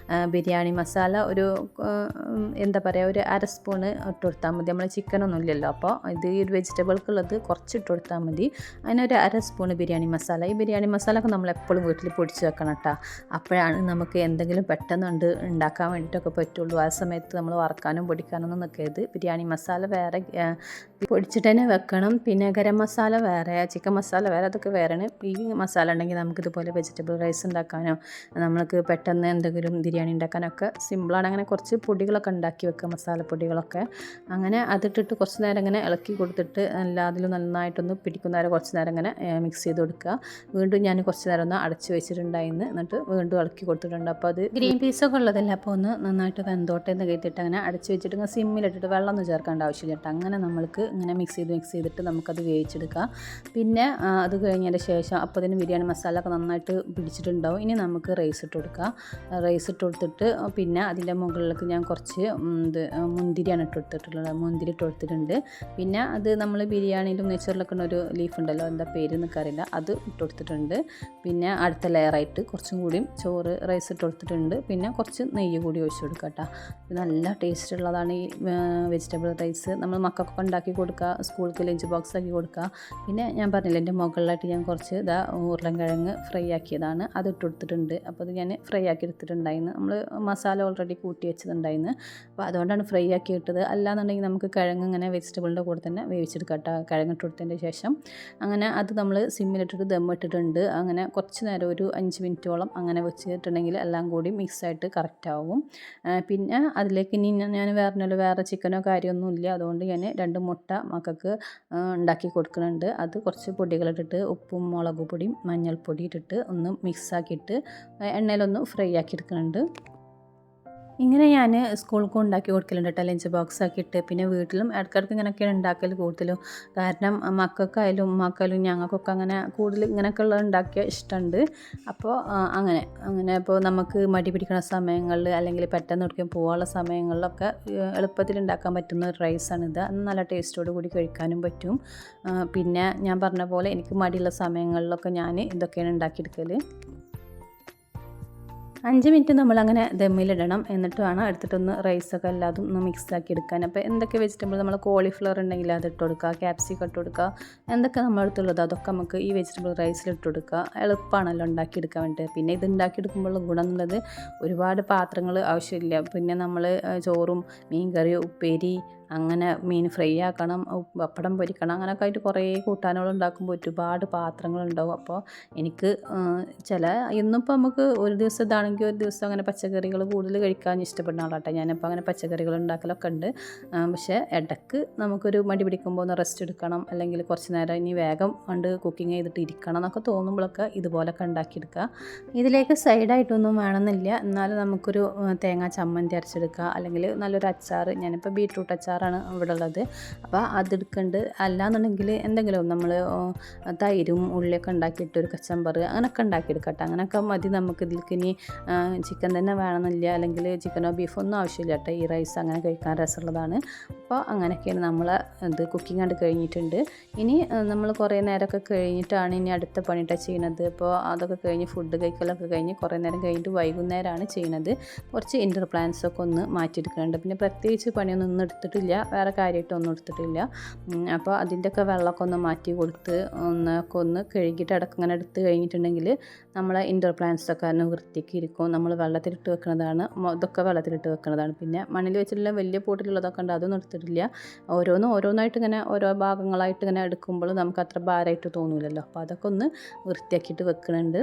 [SPEAKER 1] ബിരിയാണി മസാല ഒരു എന്താ പറയുക, ഒരു 1/2 സ്പൂണ് ഇട്ട് കൊടുത്താൽ മതി. നമ്മൾ ചിക്കനൊന്നും ഇല്ലല്ലോ, അപ്പോൾ ഇത് ഈ ഒരു വെജിറ്റബിൾക്കുള്ളത് കുറച്ച് ഇട്ട് കൊടുത്താൽ മതി. അതിനൊരു 1/2 സ്പൂണ് ബിരിയാണി മസാല. ഈ ബിരിയാണി മസാല ഒക്കെ നമ്മൾ എപ്പോഴും വീട്ടിൽ പൊടിച്ച് വെക്കണം കേട്ടോ. അപ്പോഴാണ് നമുക്ക് എന്തെങ്കിലും പെട്ടെന്ന് ഉണ്ടാക്കാൻ വേണ്ടിയിട്ടൊക്കെ പറ്റുള്ളൂ. ആ സമയത്ത് നമ്മൾ വറക്കാനും പൊടിക്കാനൊന്നും നിൽക്കരുത്. ബിരിയാണി മസാല വേറെ പൊടിച്ചിട്ട് തന്നെ വെക്കണം. പിന്നെ ഗരം മസാല വേറെ, ചിക്കൻ മസാല വേറെ, അതൊക്കെ വേറെയാണ്. ഈ മസാല ഉണ്ടെങ്കിൽ നമുക്കിതുപോലെ വെജിറ്റബിൾ റൈസ് ഉണ്ടാക്കാനോ നമ്മൾക്ക് പെട്ടെന്ന് എന്തെങ്കിലും ബിരിയാണി ഉണ്ടാക്കാനൊക്കെ സിമ്പിളാണ്. അങ്ങനെ കുറച്ച് പൊടികളൊക്കെ ഉണ്ടാക്കി വെക്കുക, മസാലപ്പൊടികളൊക്കെ. അങ്ങനെ അതിട്ടിട്ട് കുറച്ച് നേരം ഇങ്ങനെ ഇളക്കി കൊടുത്തിട്ട് എല്ലാത്തിലും നന്നായിട്ടൊന്ന് പിടിക്കുന്നവരെ കുറച്ച് നേരം ഇങ്ങനെ മിക്സ് ചെയ്ത് കൊടുക്കുക. വീണ്ടും ഞാൻ കുറച്ച് നേരം ഒന്ന് അടച്ച് വെച്ചിട്ടുണ്ടായിരുന്നു. എന്നിട്ട് വീണ്ടും ഇളക്കി കൊടുത്തിട്ടുണ്ട്. അപ്പോൾ അത് ഗ്രീൻ പീസൊക്കെ ഉള്ളതല്ല, അപ്പോൾ ഒന്ന് നന്നായിട്ട് വെന്തോട്ടെ എന്ന് കരുതിയിട്ട് അങ്ങനെ അടച്ച് വെച്ചിട്ട് ഇങ്ങനെ സിമ്മിലിട്ടിട്ട് വെള്ളമൊന്നും ചേർക്കേണ്ട ആവശ്യമില്ല കേട്ടോ. അങ്ങനെ നമ്മൾക്ക് ഇങ്ങനെ മിക്സ് ചെയ്തിട്ട് നമുക്കത് വേവിച്ചെടുക്കാം. പിന്നെ അത് കഴിഞ്ഞതിന് ശേഷം അപ്പോൾ അതിന് ബിരിയാണി മസാല ഒക്കെ നന്നായിട്ട് പിടിച്ചിട്ടുണ്ടാവും. ഇനി നമുക്ക് റൈസ് ഇട്ട് കൊടുക്കാം. റൈസ് ഇട്ട് കൊടുത്തിട്ട് പിന്നെ അതിൻ്റെ മുകളിലേക്ക് ഞാൻ കുറച്ച് മുന്തിരിയാണ് ഇട്ട് കൊടുത്തിട്ടുള്ളത്. മുന്തിരി ഇട്ട് കൊടുത്തിട്ടുണ്ട്. പിന്നെ അത് നമ്മൾ ബിരിയാണിയിലും നെയ്ച്ചോറിലൊക്കെ ഒരു ലീഫ് ഉണ്ടല്ലോ, എന്താ പേര് എന്നൊക്കറിയില്ല, അത് ഇട്ട് കൊടുത്തിട്ടുണ്ട്. പിന്നെ അടുത്ത ലെയറായിട്ട് കുറച്ചും കൂടിയും റൈസ് ഇട്ട് കൊടുത്തിട്ടുണ്ട്. പിന്നെ കുറച്ച് നെയ്യ് കൂടി ഒഴിച്ച് കൊടുക്കുക കേട്ടോ. നല്ല ടേസ്റ്റ് ഉള്ളതാണ് ഈ വെജിറ്റബിൾ റൈസ്. നമ്മൾ മക്കൾക്കൊക്കെ ഉണ്ടാക്കി കൊടുക്കുക, സ്കൂൾക്ക് ലഞ്ച് ബോക്സ് ആക്കി കൊടുക്കുക. പിന്നെ ഞാൻ പറഞ്ഞില്ല, എൻ്റെ മുകളിൽ മുകളിലായിട്ട് ഞാൻ കുറച്ച് ഉരുളൻകിഴങ്ങ് ഫ്രൈ ആക്കിയതാണ്, അത് ഇട്ട് കൊടുത്തിട്ടുണ്ട്. അപ്പോൾ അത് ഞാൻ ഫ്രൈ ആക്കി എടുത്തിട്ടുണ്ടായിരുന്നു. നമ്മൾ മസാല ഓൾറെഡി കൂട്ടി വെച്ചതുണ്ടായിരുന്നു, അപ്പോൾ അതുകൊണ്ടാണ് ഫ്രൈ ആക്കി ഇട്ടത്. അല്ലാന്നുണ്ടെങ്കിൽ നമുക്ക് കിഴങ്ങ് ഇങ്ങനെ വെജിറ്റബിളിൻ്റെ കൂടെ തന്നെ വേവിച്ചെടുക്കാം കേട്ടോ. കിഴങ്ങ് ഇട്ട് കൊടുത്തതിൻ്റെ ശേഷം അങ്ങനെ അത് നമ്മൾ സിമ്മിലിട്ടിട്ട് ദം ഇട്ടിട്ടുണ്ട്. അങ്ങനെ കുറച്ച് നേരം ഒരു 5 മിനിറ്റോളം അങ്ങനെ വെച്ചിട്ടുണ്ടെങ്കിൽ എല്ലാം കൂടി മിക്സായിട്ട് കറക്റ്റ് ആവും. പിന്നെ അതിലേക്ക് ഇനി ഞാൻ വേറെ ചിക്കനോ കാര്യമൊന്നും ഇല്ല, അതുകൊണ്ട് ഞാൻ 2 മുട്ട മക്കൾക്ക് ഉണ്ടാക്കി കൊടുക്കുന്നുണ്ട്. അത് കുറച്ച് പൊടികളിട്ടിട്ട് ഉപ്പും മുളക് പൊടിയും മഞ്ഞൾപ്പൊടി ഇട്ടിട്ട് ഒന്ന് മിക്സാക്കിയിട്ട് എണ്ണയിലൊന്ന് ഫ്രൈ ആക്കി എടുക്കുന്നുണ്ട്. ഇങ്ങനെ ഞാൻ സ്കൂൾക്ക് ഉണ്ടാക്കി കൊടുക്കലുണ്ട് കേട്ടോ, ലഞ്ച് ബോക്സ് ആക്കിയിട്ട്. പിന്നെ വീട്ടിലും ഇടയ്ക്കിടയ്ക്ക് ഇങ്ങനെയൊക്കെയാണ് ഉണ്ടാക്കൽ കൂടുതലും. കാരണം മക്കൾക്കായാലും ഉമ്മാക്കായാലും ഞങ്ങൾക്കൊക്കെ അങ്ങനെ കൂടുതൽ ഇങ്ങനെയൊക്കെ ഉള്ളത് ഉണ്ടാക്കിയാൽ ഇഷ്ടമുണ്ട്. അപ്പോൾ അങ്ങനെ ഇപ്പോൾ നമുക്ക് മടി പിടിക്കുന്ന സമയങ്ങളിൽ അല്ലെങ്കിൽ പെട്ടെന്ന് എവിടേക്കും പോകാനുള്ള സമയങ്ങളിലൊക്കെ എളുപ്പത്തിൽ ഉണ്ടാക്കാൻ പറ്റുന്ന ഒരു റൈസാണിത്. നല്ല ടേസ്റ്റോട് കൂടി കഴിക്കാനും പറ്റും. പിന്നെ ഞാൻ പറഞ്ഞ പോലെ എനിക്ക് മടിയുള്ള സമയങ്ങളിലൊക്കെ ഞാൻ ഇതൊക്കെയാണ് ഉണ്ടാക്കിയെടുക്കൽ. 5 മിനിറ്റ് നമ്മളങ്ങനെ ദമ്മിലിടണം. എന്നിട്ട് വേണം എടുത്തിട്ടൊന്ന് റൈസൊക്കെ എല്ലാതും ഒന്ന് മിക്സാക്കി എടുക്കാൻ. അപ്പോൾ എന്തൊക്കെ വെജിറ്റബിൾ, നമ്മൾ കോളിഫ്ലവർ ഉണ്ടെങ്കിൽ അത് ഇട്ട് കൊടുക്കുക, ക്യാപ്സിക്കം ഇട്ട് കൊടുക്കുക, എന്തൊക്കെ നമ്മളടുത്തുള്ളത് അതൊക്കെ നമുക്ക് ഈ വെജിറ്റബിൾ റൈസിൽ ഇട്ട് കൊടുക്കുക. എളുപ്പമാണല്ലോ ഉണ്ടാക്കിയെടുക്കാൻ വേണ്ടിയിട്ട്. പിന്നെ ഇത് ഉണ്ടാക്കിയെടുക്കുമ്പോൾ ഗുണം എന്നുള്ളത് ഒരുപാട് പാത്രങ്ങൾ ആവശ്യമില്ല. പിന്നെ നമ്മൾ ചോറും മീൻകറി ഉപ്പേരി അങ്ങനെ മീൻ ഫ്രൈ ആക്കണം, പപ്പടം പൊരിക്കണം, അങ്ങനെയൊക്കെ ആയിട്ട് കുറേ കൂട്ടാനുകൾ ഉണ്ടാക്കുമ്പോൾ ഒരുപാട് പാത്രങ്ങളുണ്ടാവും. അപ്പോൾ എനിക്ക് ഇന്നിപ്പോൾ നമുക്ക് ഒരു ദിവസം ഇതാണെങ്കിൽ ഒരു ദിവസം അങ്ങനെ പച്ചക്കറികൾ കൂടുതൽ കഴിക്കാൻ ഇഷ്ടപ്പെടുന്ന ആളാട്ടെ. ഞാനിപ്പോൾ അങ്ങനെ പച്ചക്കറികൾ ഉണ്ടാക്കലൊക്കെ ഉണ്ട്. പക്ഷേ ഇടയ്ക്ക് നമുക്കൊരു മടി പിടിക്കുമ്പോൾ ഒന്ന് റെസ്റ്റ് എടുക്കണം, അല്ലെങ്കിൽ കുറച്ച് നേരം ഇനി വേഗം കൊണ്ട് കുക്കിംഗ് ചെയ്തിട്ട് ഇരിക്കണം എന്നൊക്കെ തോന്നുമ്പോഴൊക്കെ ഇതുപോലൊക്കെ ഉണ്ടാക്കിയെടുക്കുക. ഇതിലേക്ക് സൈഡായിട്ടൊന്നും വേണമെന്നില്ല, എന്നാലും നമുക്കൊരു തേങ്ങാ ചമ്മന്തി അരച്ചെടുക്കുക, അല്ലെങ്കിൽ നല്ലൊരു അച്ചാർ. ഞാനിപ്പോൾ ബീട്രൂട്ട് അച്ചാറാണ് ഇവിടെ ഉള്ളത്, അപ്പോൾ അതെടുക്കുന്നുണ്ട്. അല്ലാന്നുണ്ടെങ്കിൽ എന്തെങ്കിലും നമ്മൾ തൈരും ഉള്ളിയൊക്കെ ഉണ്ടാക്കിയിട്ട് ഒരു കച്ചമ്പറ് അങ്ങനെയൊക്കെ ഉണ്ടാക്കിയെടുക്കട്ടെ. അങ്ങനെയൊക്കെ മതി നമുക്ക്. ഇതിലേക്ക് ഇനി ചിക്കൻ തന്നെ വേണമെന്നില്ല, അല്ലെങ്കിൽ ചിക്കനോ ബീഫോ ഒന്നും ആവശ്യമില്ല കേട്ടോ. ഈ റൈസ് അങ്ങനെ കഴിക്കാൻ രസമുള്ളതാണ്. അപ്പോൾ അങ്ങനെയൊക്കെയാണ് നമ്മൾ ഇത് കുക്കിംഗ് ആയിട്ട് കഴിഞ്ഞിട്ടുണ്ട്. ഇനി നമ്മൾ കുറേ നേരമൊക്കെ കഴിഞ്ഞിട്ടാണ് ഇനി അടുത്ത പണിയിട്ടാണ് ചെയ്യുന്നത്. അപ്പോൾ അതൊക്കെ കഴിഞ്ഞ് ഫുഡ് കഴിക്കലൊക്കെ കഴിഞ്ഞ് കുറേ നേരം കഴിഞ്ഞിട്ട് വൈകുന്നേരമാണ് ചെയ്യുന്നത്. കുറച്ച് ഇൻഡോർ പ്ലാന്റ്സൊക്കെ ഒന്ന് മാറ്റിയെടുക്കുന്നുണ്ട്. പിന്നെ പ്രത്യേകിച്ച് പണിയൊന്നും എടുത്തിട്ടില്ല, വേറെ കാര്യമായിട്ടൊന്നും എടുത്തിട്ടില്ല. അപ്പോൾ അതിൻ്റെയൊക്കെ വെള്ളമൊക്കെ ഒന്ന് മാറ്റി കൊടുത്ത് ഒന്ന് കഴുകിയിട്ട് ഇടയ്ക്കിങ്ങനെ എടുത്ത് കഴിഞ്ഞിട്ടുണ്ടെങ്കിൽ നമ്മളെ ഇൻഡോർ പ്ലാന്റ്സൊക്കെ വൃത്തിക്ക് ഇരിക്കും. നമ്മൾ വെള്ളത്തിലിട്ട് വെക്കുന്നതാണ്, ഇതൊക്കെ വെള്ളത്തിലിട്ട് വെക്കുന്നതാണ്. പിന്നെ മണ്ണിൽ വെച്ചിട്ടുള്ള വലിയ പോട്ടിലുള്ളതൊക്കെ ഉണ്ട്, അതൊന്നും എടുത്തിട്ടില്ല. ഓരോന്നായിട്ട് ഇങ്ങനെ ഓരോ ഭാഗങ്ങളായിട്ട് ഇങ്ങനെ എടുക്കുമ്പോൾ നമുക്ക് അത്ര ഭാരമായിട്ട് തോന്നില്ലല്ലോ. അപ്പോൾ അതൊക്കെ ഒന്ന് വൃത്തിയാക്കിയിട്ട് വെക്കുന്നുണ്ട്.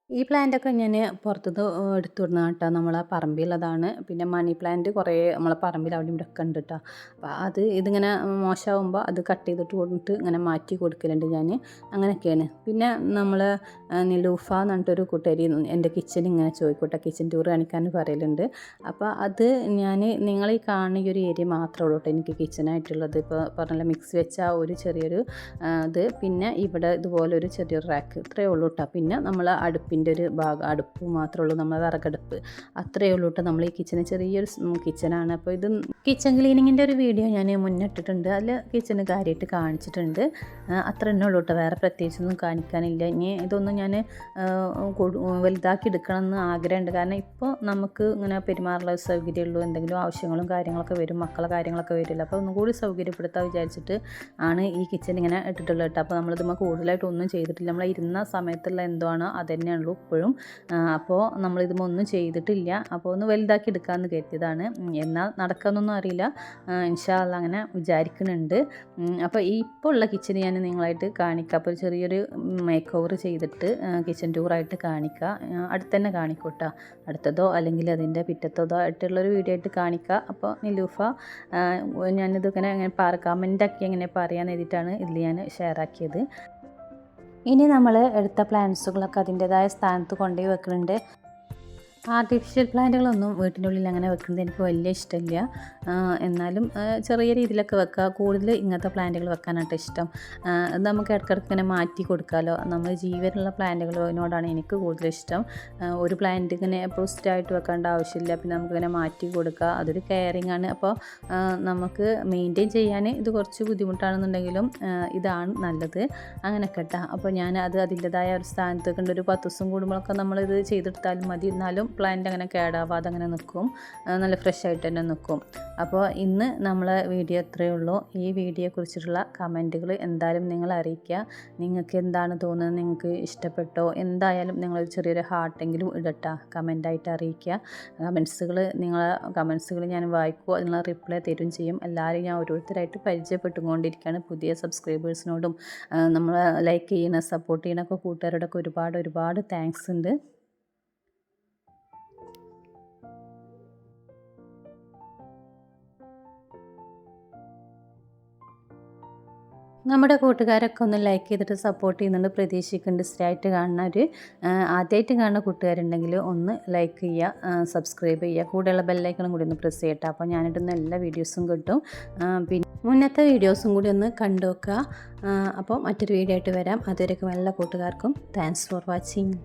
[SPEAKER 1] ഈ പ്ലാന്റൊക്കെ ഞാൻ പുറത്തുനിന്ന് എടുത്തു വിടുന്ന കേട്ടോ, നമ്മളെ പറമ്പിലുള്ളതാണ്. പിന്നെ മണി പ്ലാന്റ് കുറേ നമ്മളെ പറമ്പിൽ അവിടെ ഇവിടെ ഒക്കെ ഉണ്ട് കേട്ടോ. അപ്പോൾ ഇതിങ്ങനെ മോശമാകുമ്പോൾ അത് കട്ട് ചെയ്തിട്ട് കൊണ്ടിട്ട് ഇങ്ങനെ മാറ്റി കൊടുക്കലുണ്ട് ഞാൻ. അങ്ങനെയൊക്കെയാണ്. പിന്നെ നമ്മൾ നിലൂഫ എന്ന് പറഞ്ഞിട്ടൊരു കൂട്ടുകാരി എൻ്റെ കിച്ചൺ ഇങ്ങനെ ചോദിക്കട്ടെ, കിച്ചൺ ടൂർ കാണിക്കാൻ പറയലുണ്ട്. അപ്പോൾ അത് ഞാൻ നിങ്ങൾ ഈ കാണുന്ന ഈ ഒരു ഏരിയ മാത്രമേ ഉള്ളൂ കേട്ടോ എനിക്ക് കിച്ചണായിട്ടുള്ളത്. ഇപ്പോൾ പറഞ്ഞാൽ മിക്സി വെച്ച ഒരു ചെറിയൊരു ഇത്, പിന്നെ ഇവിടെ ഇതുപോലെ ഒരു ചെറിയൊരു റാക്ക്, ഇത്രയേ ഉള്ളൂ കേട്ടോ. പിന്നെ നമ്മൾ അടുപ്പിൻ്റെ ഒരു ഭാഗം, അടുപ്പ് മാത്രമേ ഉള്ളൂ, നമ്മളെ വിറകടുപ്പ്, അത്രയേ ഉള്ളൂ കേട്ടോ. നമ്മൾ ഈ കിച്ചണ് ചെറിയൊരു കിച്ചനാണ്. അപ്പോൾ ഇത് കിച്ചൺ ക്ലീനിങ്ങിൻ്റെ ഒരു വീഡിയോ ഞാൻ മുന്നിട്ടിട്ടുണ്ട്, അതിൽ കിച്ചന് കാര്യമായിട്ട് കാണിച്ചിട്ടുണ്ട്. അത്ര തന്നെ ഉള്ളൂ കേട്ടോ, വേറെ പ്രത്യേകിച്ചൊന്നും കാണിക്കാനില്ല. ഇനി ഇതൊന്നും ഞാൻ വലുതാക്കി എടുക്കണമെന്ന് ആഗ്രഹമുണ്ട്. കാരണം ഇപ്പോൾ നമുക്ക് ഇങ്ങനെ പെരുമാറുള്ള സൗകര്യമുള്ളൂ, എന്തെങ്കിലും ആവശ്യങ്ങളും കാര്യങ്ങളൊക്കെ വരും, മക്കളെ കാര്യങ്ങളൊക്കെ വരില്ല. അപ്പോൾ ഒന്നും കൂടി സൗകര്യപ്പെടുത്താൻ വിചാരിച്ചിട്ട് ആണ് ഈ കിച്ചൻ ഇങ്ങനെ ഇട്ടിട്ടുള്ളത് കേട്ടോ. അപ്പോൾ നമ്മളിതുമ്പോൾ കൂടുതലായിട്ട് ഒന്നും ചെയ്തിട്ടില്ല, നമ്മൾ ഇരുന്ന സമയത്തുള്ള എന്തോ ആണോ അത് തന്നെയാണുള്ളൂ ഇപ്പോഴും. അപ്പോൾ നമ്മളിതുമ്പോൾ ഒന്നും ചെയ്തിട്ടില്ല. അപ്പോൾ ഒന്ന് വലുതാക്കി എടുക്കാമെന്ന് കരുതിയതാണ്. എന്നാൽ നടക്കാമെന്നൊന്നും അറിയില്ല, ഇൻഷാ അല്ലാഹ് അങ്ങനെ വിചാരിക്കുന്നുണ്ട്. അപ്പോൾ ഇപ്പോൾ ഉള്ള കിച്ചൺ ഞാൻ നിങ്ങളായിട്ട് കാണിക്കാം. അപ്പോൾ ചെറിയൊരു മേക്ക് ഓവർ ചെയ്തിട്ട് കിച്ചൺ ടൂറായിട്ട് കാണിക്കുക. അടുത്ത് തന്നെ കാണിക്കൂട്ടോ, അടുത്തതോ അല്ലെങ്കിൽ അതിൻ്റെ പിറ്റത്തതോ ആയിട്ടുള്ളൊരു വീഡിയോ ആയിട്ട് കാണിക്കുക. അപ്പോൾ നിലൂഫ ഞാനിത് ഇങ്ങനെ കമൻ്റാക്കി എങ്ങനെ പറയാമെന്ന് എഴുതിയിട്ടാണ് ഇതിൽ ഞാൻ ഷെയർ ആക്കിയത്. ഇനി നമ്മൾ എടുത്ത പ്ലാന്റ്സുകളൊക്കെ അതിൻ്റേതായ സ്ഥാനത്ത് കൊണ്ടുപോയി വെക്കുന്നുണ്ട്. ആർട്ടിഫിഷ്യൽ പ്ലാന്റുകളൊന്നും വീട്ടിൻ്റെ ഉള്ളിൽ അങ്ങനെ വെക്കുന്നത് എനിക്ക് വലിയ ഇഷ്ടമില്ല. എന്നാലും ചെറിയ രീതിയിലൊക്കെ വെക്കുക. കൂടുതൽ ഇങ്ങനത്തെ പ്ലാന്റുകൾ വെക്കാനായിട്ട് ഇഷ്ടം. നമുക്ക് ഇടയ്ക്കിടയ്ക്ക് ഇങ്ങനെ മാറ്റി കൊടുക്കാമല്ലോ. നമ്മൾ ജീവനുള്ള പ്ലാന്റുകളോടാണ് എനിക്ക് കൂടുതൽ ഇഷ്ടം. ഒരു പ്ലാന്റ് ഇങ്ങനെ പോസ്റ്റായിട്ട് വെക്കേണ്ട ആവശ്യമില്ല. പിന്നെ നമുക്കിങ്ങനെ മാറ്റി കൊടുക്കുക, അതൊരു കെയറിങ് ആണ്. അപ്പോൾ നമുക്ക് മെയിൻറ്റെയിൻ ചെയ്യാൻ ഇത് കുറച്ച് ബുദ്ധിമുട്ടാണെന്നുണ്ടെങ്കിലും ഇതാണ് നല്ലത്. അങ്ങനെ കേട്ടോ. അപ്പോൾ ഞാൻ അതിൻ്റെതായ ഒരു സ്ഥാനത്ത് കണ്ട് ഒരു 10 ദിവസം കൂടുമ്പോഴൊക്കെ നമ്മളിത് ചെയ്തെടുത്താലും മതി. എന്നാലും പ്ലാന്റ് അങ്ങനെ കേടാവാതെ അങ്ങനെ നിൽക്കും, നല്ല ഫ്രഷ് ആയിട്ട് തന്നെ നിൽക്കും. അപ്പോൾ ഇന്ന് നമ്മളെ വീഡിയോ ഇത്രയേ ഉള്ളൂ. ഈ വീഡിയോയെക്കുറിച്ചിട്ടുള്ള കമൻറ്റുകൾ എന്തായാലും നിങ്ങൾ അറിയിക്കുക. നിങ്ങൾക്ക് എന്താണ് തോന്നുന്നത്, നിങ്ങൾക്ക് ഇഷ്ടപ്പെട്ടോ? എന്തായാലും നിങ്ങൾ ചെറിയൊരു ഹാർട്ടെങ്കിലും ഇടട്ടാ, കമൻറ്റായിട്ട് അറിയിക്കുക. നിങ്ങളെ കമൻസുകൾ ഞാൻ വായിക്കുമോ, അതിനുള്ള റിപ്ലൈ തരും ചെയ്യും. എല്ലാവരും ഞാൻ ഓരോരുത്തരായിട്ട് പരിചയപ്പെട്ടുകൊണ്ടിരിക്കുകയാണ്. പുതിയ സബ്സ്ക്രൈബേഴ്സിനോടും നമ്മൾ ലൈക്ക് ചെയ്യണ സപ്പോർട്ട് ചെയ്യണൊക്കെ കൂട്ടുകാരോടൊക്കെ ഒരുപാട് താങ്ക്സ് ഉണ്ട്. നമ്മുടെ കൂട്ടുകാരൊക്കെ ഒന്ന് ലൈക്ക് ചെയ്തിട്ട് സപ്പോർട്ട് ചെയ്യുന്നുണ്ട് പ്രതീക്ഷിക്കുന്നുണ്ട്. ആദ്യമായിട്ട് കാണുന്ന കൂട്ടുകാരുണ്ടെങ്കിൽ ഒന്ന് ലൈക്ക് ചെയ്യുക, സബ്സ്ക്രൈബ് ചെയ്യുക, കൂടെയുള്ള ബെല്ലൈക്കണും കൂടി ഒന്ന് പ്രസ് ചെയ്യട്ടെ. അപ്പോൾ ഞാനിടുന്ന എല്ലാ വീഡിയോസും കിട്ടും. പിന്നെ മുന്നത്തെ വീഡിയോസും കൂടി ഒന്ന് കണ്ടു നോക്കുക. അപ്പോൾ മറ്റൊരു വീഡിയോ ആയിട്ട് വരാം. അതുവരെയൊക്കെ എല്ലാ കൂട്ടുകാർക്കും താങ്ക്സ് ഫോർ വാച്ചിങ്.